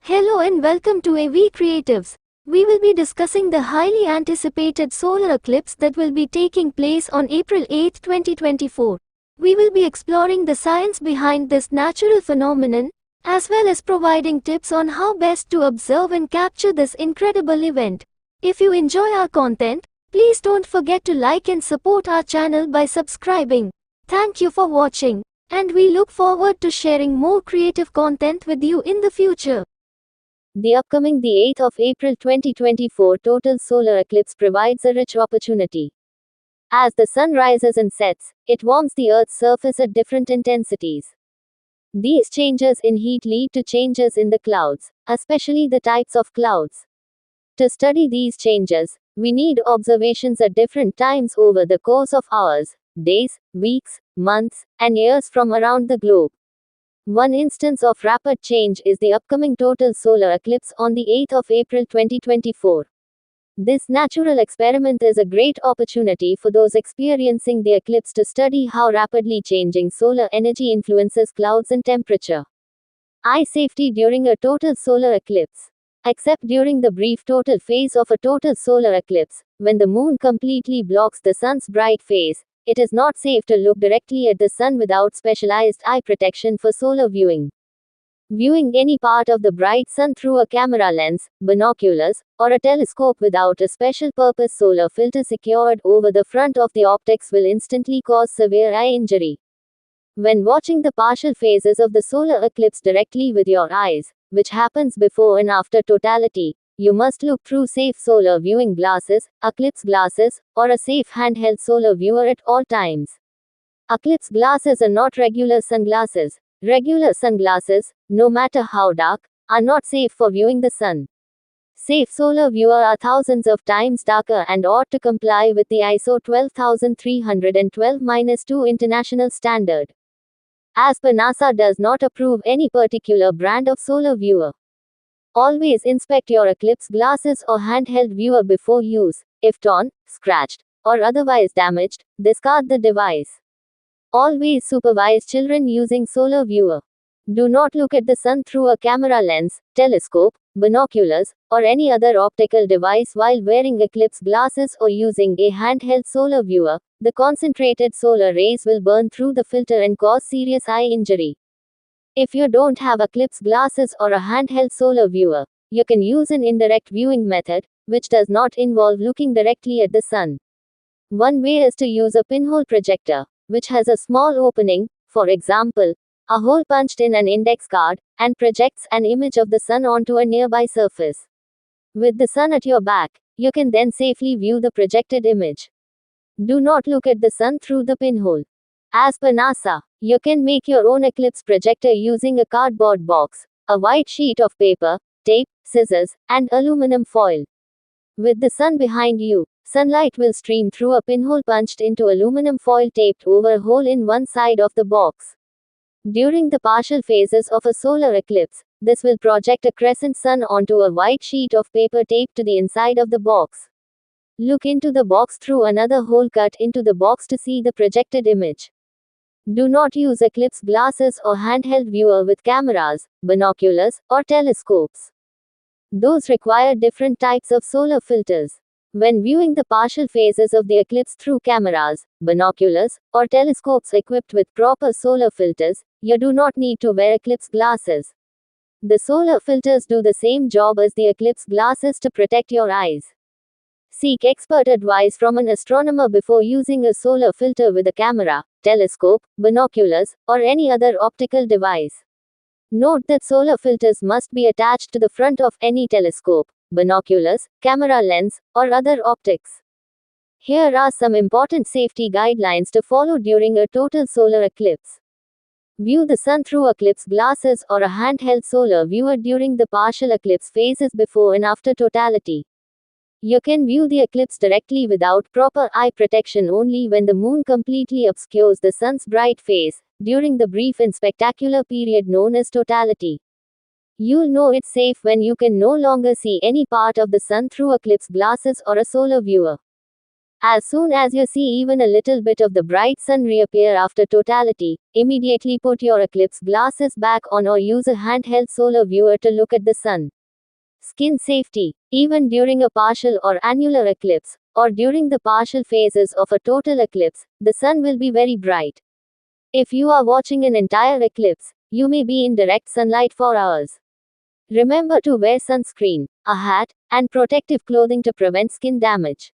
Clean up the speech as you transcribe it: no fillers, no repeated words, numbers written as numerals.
Hello and welcome to AV Creatives. We will be discussing the highly anticipated solar eclipse that will be taking place on April 8, 2024. We will be exploring the science behind this natural phenomenon, as well as providing tips on how best to observe and capture this incredible event. If you enjoy our content, please don't forget to like and support our channel by subscribing. Thank you for watching, and we look forward to sharing more creative content with you in the future. The upcoming 8th of April 2024 total solar eclipse provides a rich opportunity. As the sun rises and sets, it warms the Earth's surface at different intensities. These changes in heat lead to changes in the clouds, especially the types of clouds. To study these changes, we need observations at different times over the course of hours, days, weeks, months, and years from around the globe. One instance of rapid change is the upcoming total solar eclipse on the 8th of April 2024. This natural experiment is a great opportunity for those experiencing the eclipse to study how rapidly changing solar energy influences clouds and temperature. Eye safety during a total solar eclipse. Except during the brief total phase of a total solar eclipse, when the moon completely blocks the sun's bright phase, it is not safe to look directly at the sun without specialized eye protection for solar viewing. Viewing any part of the bright sun through a camera lens, binoculars, or a telescope without a special purpose solar filter secured over the front of the optics will instantly cause severe eye injury. When watching the partial phases of the solar eclipse directly with your eyes, which happens before and after totality, you must look through safe solar viewing glasses, eclipse glasses, or a safe handheld solar viewer at all times. Eclipse glasses are not regular sunglasses. Regular sunglasses, no matter how dark, are not safe for viewing the sun. Safe solar viewers are thousands of times darker and ought to comply with the ISO 12312-2 international standard. As per NASA does not approve any particular brand of solar viewer. Always inspect your eclipse glasses or handheld viewer before use. If torn, scratched, or otherwise damaged, discard the device. Always supervise children using solar viewer. Do not look at the sun through a camera lens, telescope, binoculars, or any other optical device while wearing eclipse glasses or using a handheld solar viewer. The concentrated solar rays will burn through the filter and cause serious eye injury. If you don't have eclipse glasses or a handheld solar viewer, you can use an indirect viewing method, which does not involve looking directly at the sun. One way is to use a pinhole projector, which has a small opening, for example, a hole punched in an index card, and projects an image of the sun onto a nearby surface. With the sun at your back, you can then safely view the projected image. Do not look at the sun through the pinhole. As per NASA, you can make your own eclipse projector using a cardboard box, a white sheet of paper, tape, scissors, and aluminum foil. With the sun behind you, sunlight will stream through a pinhole punched into aluminum foil taped over a hole in one side of the box. During the partial phases of a solar eclipse, this will project a crescent sun onto a white sheet of paper taped to the inside of the box. Look into the box through another hole cut into the box to see the projected image. Do not use eclipse glasses or handheld viewer with cameras, binoculars, or telescopes. Those require different types of solar filters. When viewing the partial phases of the eclipse through cameras, binoculars, or telescopes equipped with proper solar filters, you do not need to wear eclipse glasses. The solar filters do the same job as the eclipse glasses to protect your eyes. Seek expert advice from an astronomer before using a solar filter with a camera, telescope, binoculars, or any other optical device. Note that solar filters must be attached to the front of any telescope, binoculars, camera lens, or other optics. Here are some important safety guidelines to follow during a total solar eclipse. View the sun through eclipse glasses or a handheld solar viewer during the partial eclipse phases before and after totality. You can view the eclipse directly without proper eye protection only when the moon completely obscures the sun's bright face, during the brief and spectacular period known as totality. You'll know it's safe when you can no longer see any part of the sun through eclipse glasses or a solar viewer. As soon as you see even a little bit of the bright sun reappear after totality, immediately put your eclipse glasses back on or use a handheld solar viewer to look at the sun. Skin safety. Even during a partial or annular eclipse, or during the partial phases of a total eclipse, the sun will be very bright. If you are watching an entire eclipse, you may be in direct sunlight for hours. Remember to wear sunscreen, a hat, and protective clothing to prevent skin damage.